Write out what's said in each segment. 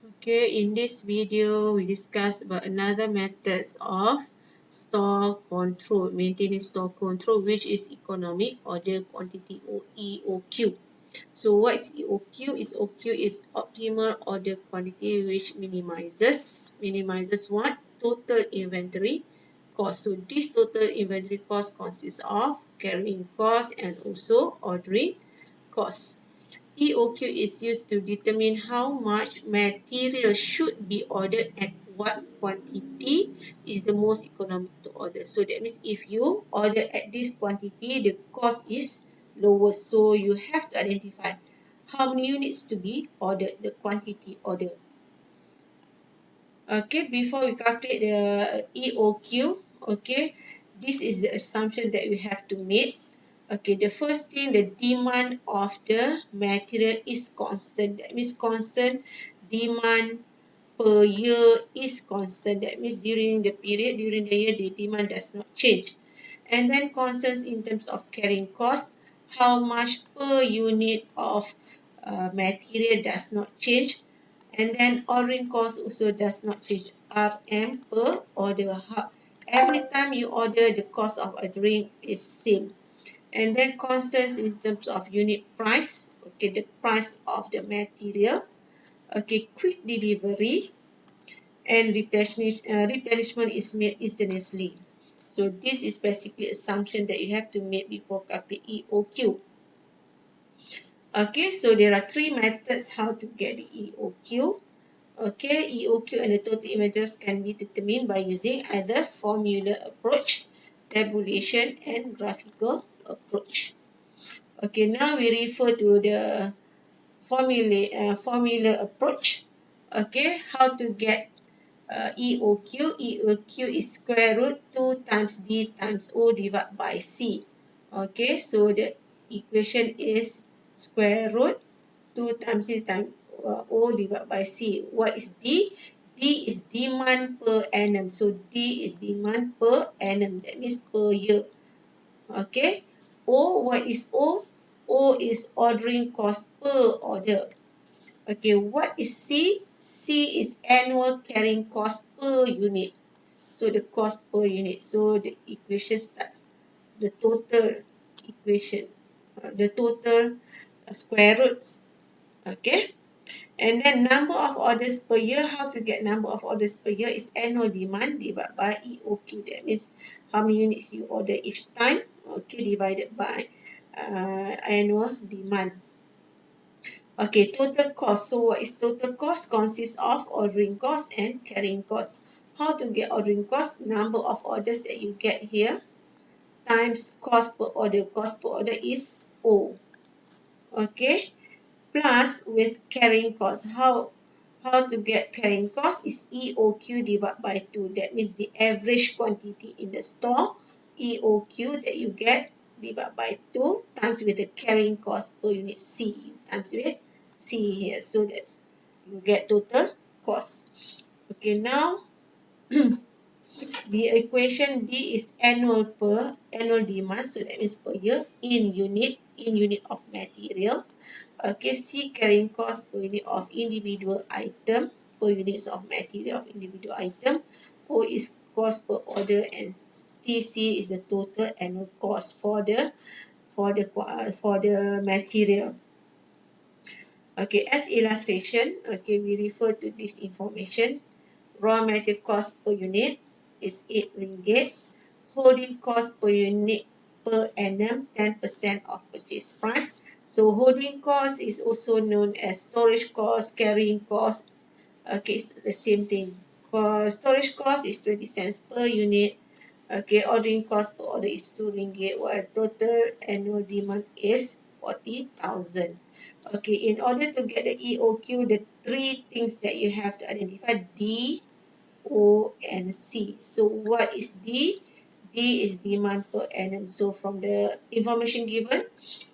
Okay, in this video, we discuss about another methods of store control, maintaining store control, which is economic order quantity or EOQ. So what is EOQ? EOQ is optimal order quantity, which minimizes what? Total inventory cost. So this total inventory cost consists of carrying cost and also ordering cost. EOQ is used to determine how much material should be ordered at what quantity is the most economic to order. So that means if you order at this quantity, the cost is lowest. So you have to identify how many units to be ordered, the quantity ordered. Okay, before we calculate the EOQ, okay, this is the assumption that we have to make. Okay, the first thing, the demand of the material is constant. That means constant demand per year is constant. That means during the period, during the year, the demand does not change. And then constants in terms of carrying cost, how much per unit of material does not change. And then ordering cost also does not change. RM per order. Every time you order, the cost of ordering is same. And then constants in terms of unit price, okay, the price of the material, okay, quick delivery, and replenishment is made instantaneously. So this is basically assumption that you have to make before calculating EOQ. Okay, so there are three methods how to get the EOQ. Okay, EOQ and the total inventories can be determined by using either formula approach, tabulation, and graphical approach. Okay, now we refer to the formula approach. Okay, how to get EOQ. EOQ is square root 2 times D times O divided by C. Okay, so the equation is square root 2 times D times O divided by C. What is D? D is demand per annum. So D is demand per annum. That means per year. Okay. O, what is O? O is ordering cost per order. Okay, what is C? C is annual carrying cost per unit. So the cost per unit. So the equation starts, the total equation, the total square roots. Okay. And then number of orders per year. How to get number of orders per year is annual demand divided by EOQ. That means how many units you order each time. Okay, divided by annual demand. Okay, total cost. So what is total cost? Consists of ordering cost and carrying cost. How to get ordering cost? Number of orders that you get here times cost per order. Cost per order is O. Okay, plus with carrying cost. How to get carrying cost is EOQ divided by 2. That means the average quantity in the store, EOQ that you get divided by 2 times with the carrying cost per unit C times with C here. So that you get total cost. Okay, now the equation D is annual demand, so that means per year in unit of material. Okay, C carrying cost per unit of individual item, per units of material of individual item. O is cost per order, and TC is the total annual cost for the material. Okay, as illustration, okay, we refer to this information. Raw material cost per unit is 8 ringgit. Holding cost per unit per annum 10% of purchase price. So holding cost is also known as storage cost, carrying cost. Okay, it's the same thing. Storage cost is 20 cents per unit. Okay, ordering cost per order is 2 ringgit, while total annual demand is 40,000. Okay, in order to get the EOQ, the three things that you have to identify, D, O, and C. So what is D? D is demand per annum. So from the information given,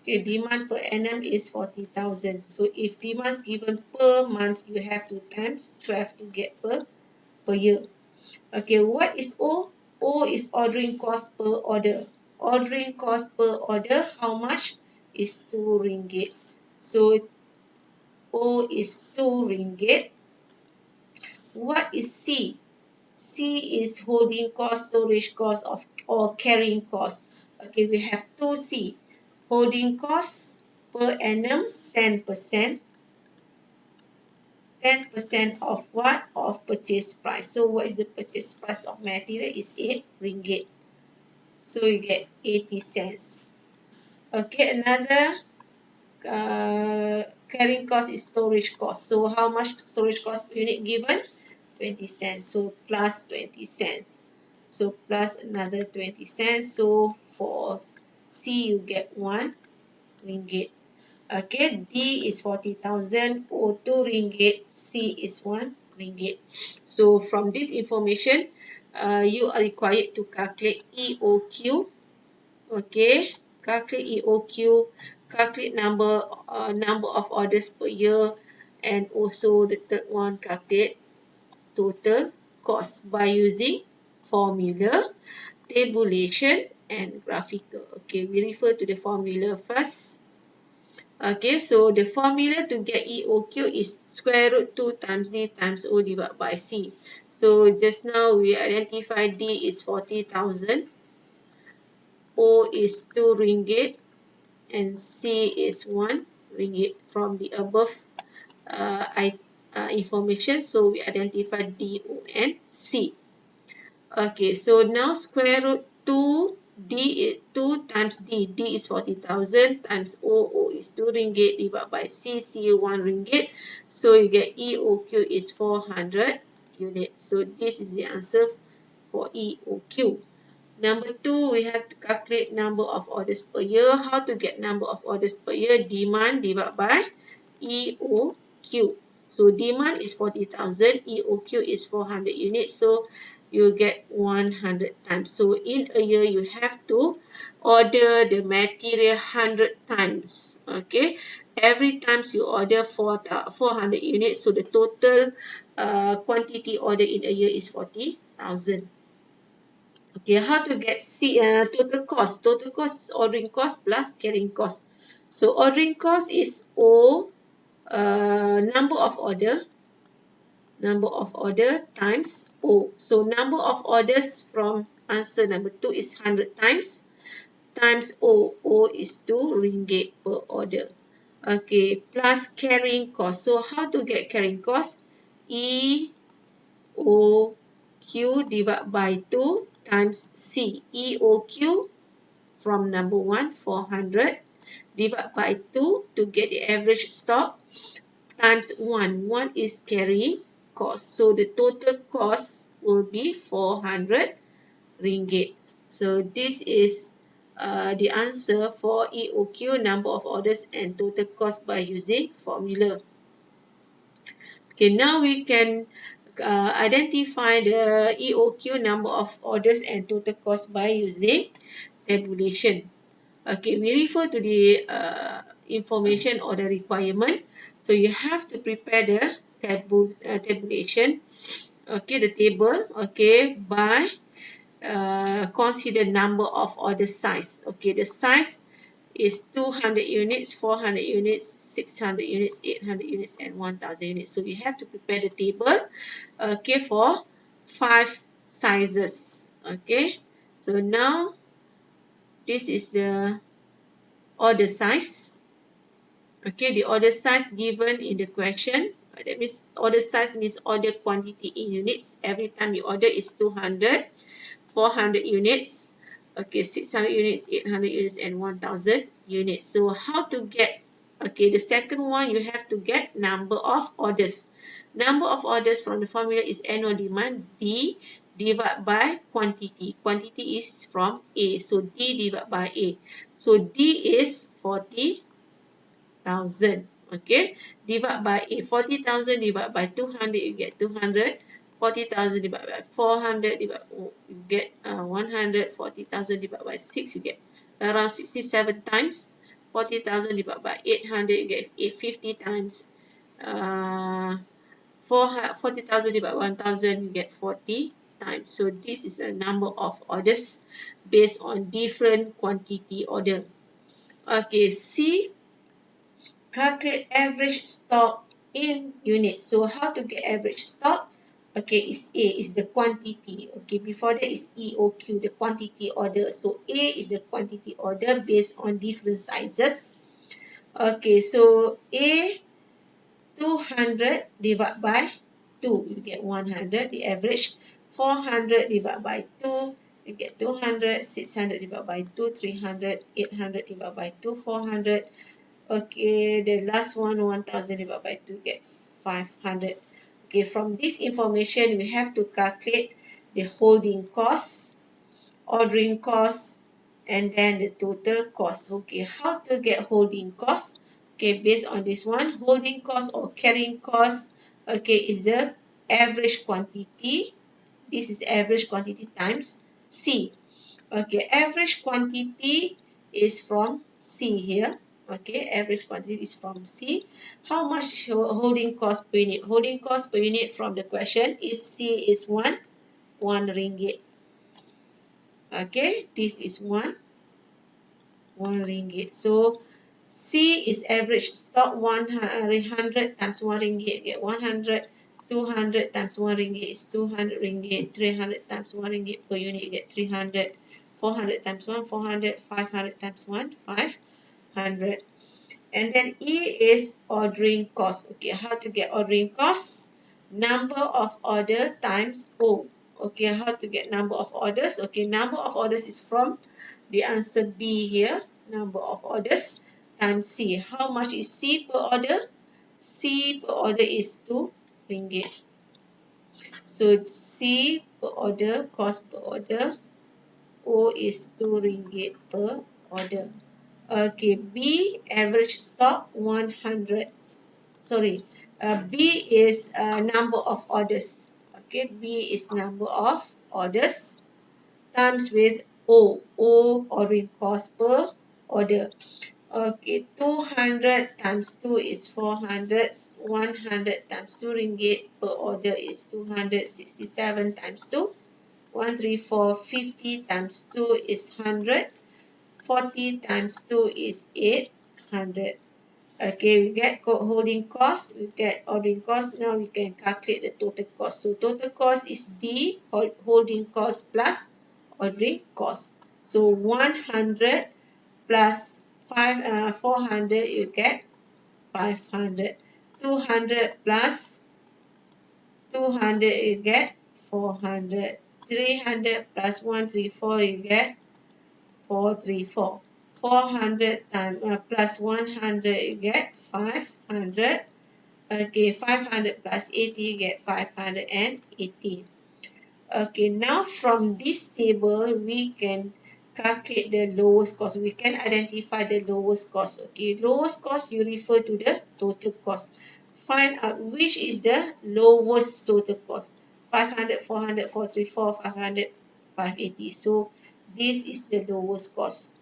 okay, demand per annum is 40,000. So if demand is given per month, you have to times 12 to get per year. Okay, what is O? O is ordering cost per order. Ordering cost per order, how much? Is 2 ringgit. So O is 2 ringgit. What is C? C is holding cost, storage cost, or carrying cost. Okay, we have two C. Holding costs per annum 10%. 10% of what? Of purchase price. So what is the purchase price of material? Is 8 ringgit. So you get 80 cents. Okay, another carrying cost is storage cost. So how much storage cost per unit given? 20 cents. So plus 20 cents. So plus another 20 cents. So for C you get 1 ringgit. Okay, D is 40,000, O 2 ringgit, C is 1 ringgit. So from this information, you are required to calculate EOQ. Okay, calculate EOQ, calculate number of orders per year, and also the third one, calculate total cost by using formula, tabulation, and graphical. Okay, we refer to the formula first. Okay, so the formula to get EOQ is square root 2 times D times O divided by C. So just now we identified D is 40,000, O is 2 ringgit, and C is 1 ringgit from the above information. So we identified D, O, and C. Okay, so now square root 2 D is 2 times D is 40,000 times O is 2 ringgit divided by C 1 ringgit. So you get EOQ is 400 units. So this is the answer for EOQ. Number 2, we have to calculate number of orders per year. How to get number of orders per year? Demand divided by EOQ. So demand is 40,000, EOQ is 400 units. So you get 100 times. So in a year, you have to order the material 100 times. Okay. Every time you order 400 units, so the total quantity ordered in a year is 40,000. Okay, how to get total cost? Total cost is ordering cost plus carrying cost. So ordering cost is O number of order times O. So number of orders from answer number 2 is 100 times O. O is 2 ringgit per order. Okay, plus carrying cost. So how to get carrying cost? E O Q divided by 2 times C. EOQ from number 1, 400, divided by 2 to get the average stock, times 1. 1 is carrying cost. So the total cost will be 400 ringgit. So this is the answer for EOQ, number of orders and total cost by using formula. Okay, now we can identify the EOQ, number of orders and total cost by using tabulation. Okay, we refer to the information or the requirement. So you have to prepare the tabulation. Okay, the table. Okay, by consider number of order size. Okay, the size is 200 units, 400 units, 600 units, 800 units, and 1000 units. So we have to prepare the table, okay, for 5 sizes. Okay, so now this is the order size. Okay, the order size given in the question. That means order size means order quantity in units. Every time you order it's 200, 400 units, okay, 600 units, 800 units, and 1000 units. So how to get, okay, the second one, you have to get number of orders. Number of orders from the formula is annual demand, D divided by quantity. Quantity is from A, so D divided by A. So D is 40,000. Okay, divide by A. 40,000 divided by 200, you get 200. 40,000 divided by 400, you get 100. 40,000 divided by 6, you get around 67 times. 40,000 divided by 800, you get 850 times. 40,000 divided by 1,000, you get 40 times. So this is a number of orders based on different quantity order. Okay, C, calculate average stock in units. So how to get average stock? Okay, it's A is the quantity. Okay, before that is EOQ, the quantity order. So A is the quantity order based on different sizes. Okay, so A 200 divided by 2, you get 100, the average. 400 divided by 2, you get 200. 600 divided by 2, 300. 800 divided by 2, 400. Okay, the last one, 1000 divided by 2, get 500. Okay, from this information, we have to calculate the holding cost, ordering cost, and then the total cost. Okay, how to get holding cost? Okay, based on this one, holding cost or carrying cost, okay, is the average quantity. This is average quantity times C. Okay, average quantity is from C here. Okay, average quantity is from C. How much holding cost per unit? Holding cost per unit from the question is C is 1 ringgit. Okay, this is 1 ringgit. So C is average stock 100 times 1 ringgit get 100. 200 times 1 ringgit is 200 ringgit. 300 times 1 ringgit per unit get 300. 400 times 1 400. 500 times 1 500. And then E is ordering cost. Okay, how to get ordering cost? Number of order times O. Okay, how to get number of orders? Okay, number of orders is from the answer B here. Number of orders times C. How much is C per order? C per order is 2 ringgit. So C per order, cost per order, O is 2 ringgit per order. Okay, B average stock 100. Sorry, B is number of orders. Okay, B is number of orders times with O ordering cost per order. Okay, 200 times 2 is 400. 100 times 2 ringgit per order is 267 times 2. 134. 50 times 2 is 100. 40 times 2 is 800. Okay, we get holding cost, we get ordering cost. Now we can calculate the total cost. So total cost is D, holding cost plus ordering cost. So 100 plus 400, you get 500. 200 plus 200, you get 400. 300 plus 134, you get 434. 400 times plus 100, you get 500. Okay, 500 plus 80, you get 580. Okay, now from this table, we can calculate the lowest cost. We can identify the lowest cost. Okay, lowest cost, you refer to the total cost. Find out which is the lowest total cost. 500, 400, 434, 500, 580. So this is the lowest cost.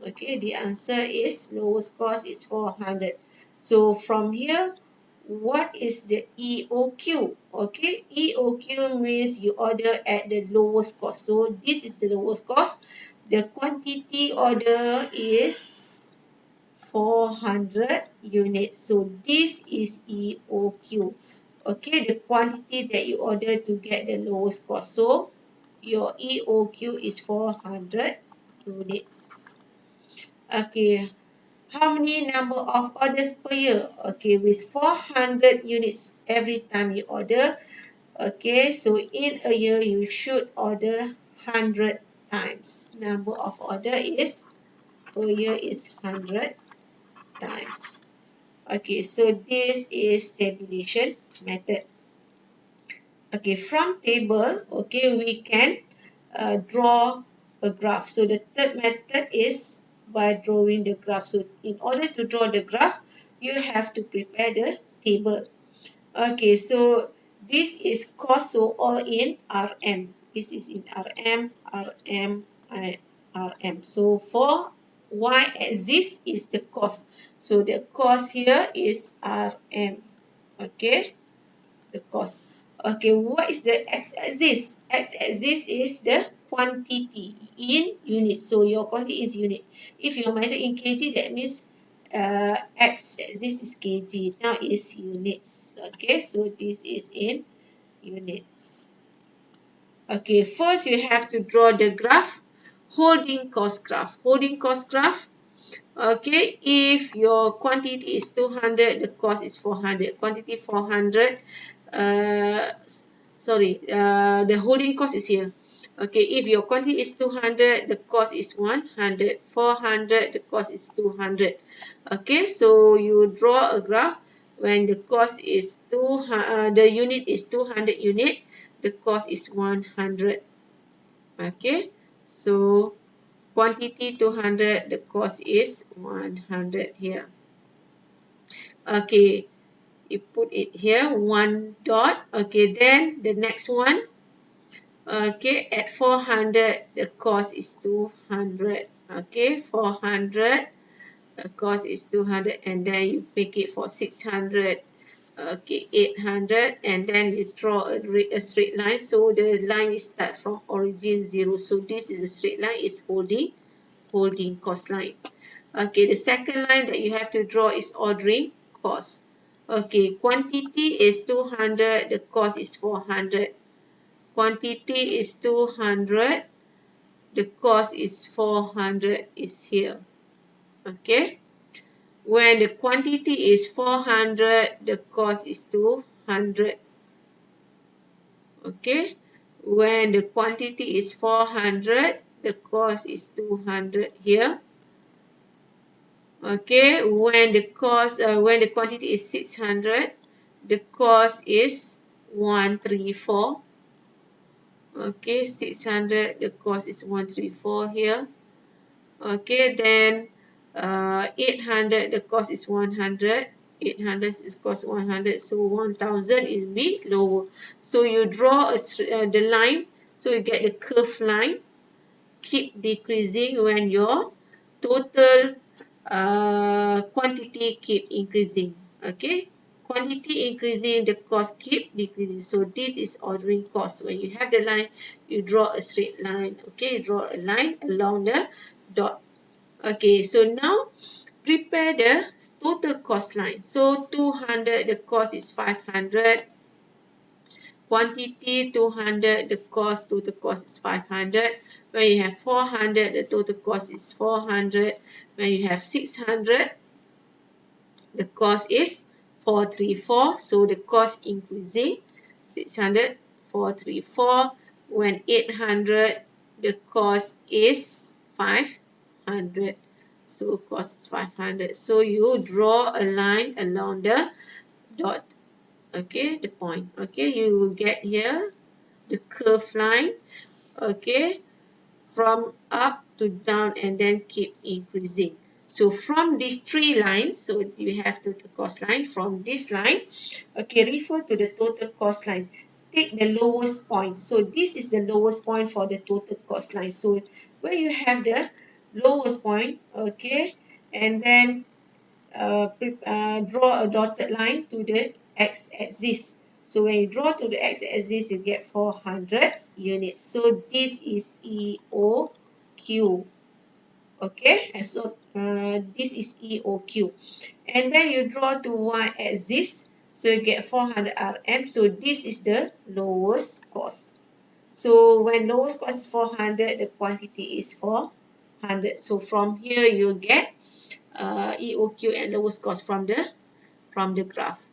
Okay, the answer is lowest cost is 400. So from here, what is the EOQ? Okay, EOQ means you order at the lowest cost. So this is the lowest cost. The quantity order is 400 units. So this is EOQ. Okay, the quantity that you order to get the lowest cost. So your EOQ is 400 units. Okay, how many number of orders per year? Okay, with 400 units every time you order. Okay, so in a year you should order 100 times. Number of order is per year is 100 times. Okay, so this is tabulation method. Okay, from table, okay, we can draw a graph. So the third method is by drawing the graph. So in order to draw the graph, you have to prepare the table. Okay, so this is cost, so all in RM. This is in RM, RM, RM. So for y-axis is the cost. So the cost here is RM. Okay, the cost. Okay, what is the x-axis? X-axis is the quantity in unit. So your quantity is unit. If you measure in kg, that means x-axis is kg. Now is units. Okay, so this is in units. Okay, first you have to draw the graph, holding cost graph. Holding cost graph. Okay, if your quantity is 200, the cost is 400. Quantity 400, the holding cost is here. Okay, if your quantity is 200, the cost is 100. 400, the cost is 200. Okay, so you draw a graph when the cost is the unit is 200 unit, the cost is 100. Okay, so quantity 200, the cost is 100 here. Okay, you put it here, one dot. Okay, then the next one. Okay, at 400, the cost is 200. Okay, 400, the cost is 200, and then you make it for 600. Okay, 800, and then you draw a straight line. So the line is start from origin 0. So this is a straight line. It's holding cost line. Okay, the second line that you have to draw is ordering cost. Okay, quantity is 200, the cost is 400. Quantity is 200, the cost is 400 is here. Okay, when the quantity is 400, the cost is 200. Okay, when the quantity is 400, the cost is 200 here. Okay, when the quantity is 600, the cost is 134. Okay, 600, the cost is 134 here. Okay, then 800, the cost is 100. 800 is cost 100, so 1000 will be lower. So you draw the line, so you get the curved line, keep decreasing when your total quantity keep increasing. Okay, quantity increasing, the cost keep decreasing. So this is ordering cost. When you have the line, you draw a straight line. Okay, you draw a line along the dot. Okay, so now prepare the total cost line. So 200, the cost is 500. Quantity 200, the total cost is 500. When you have 400, the total cost is 400. When you have 600, the cost is 434. So the cost increasing. 600, 434. When 800, the cost is 500. So cost is 500. So you draw a line along the dot. Okay, the point. Okay, you will get here the curved line. Okay, from up to down and then keep increasing. So from these three lines, so you have total cost line. From this line, okay, refer to the total cost line. Take the lowest point. So this is the lowest point for the total cost line. So where you have the lowest point, okay, and then draw a dotted line to the x-axis. So when you draw to the x-axis, you get 400 units. So this is EOQ. Okay, and so this is EOQ. And then you draw to y-axis, so you get 400 RM. So this is the lowest cost. So when lowest cost is 400, the quantity is 400. So from here you get EOQ and lowest cost from the graph.